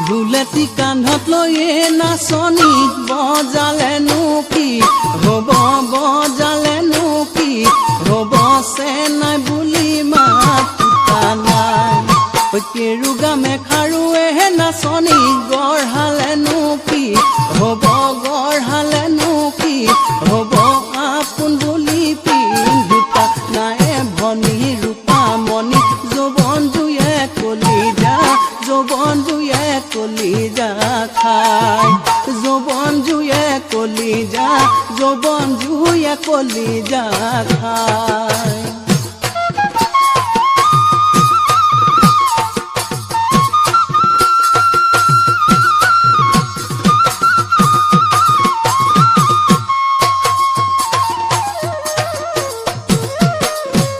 ঢুলেটি কান্ধত লৈয়ে নাচনি বজালেনো কি হ'ব বজালেনো কি হ'ব চেনাই বুলি মাত ফুটা নাই কেৰুগা মেখাৰুৱে নাচনি গঢ়ালেনো কি হ'ব গঢ়ালেনো কি হ'ব আপোন বুলি পিন্ধোতা নাই ভনী ৰূপামণি যৌৱন জুয়ে কলিজা যৌৱন জুয়ে কলিজা খাই যৌৱন জুয়ে কলিজা যৌৱন জুয়ে কলিজা খাই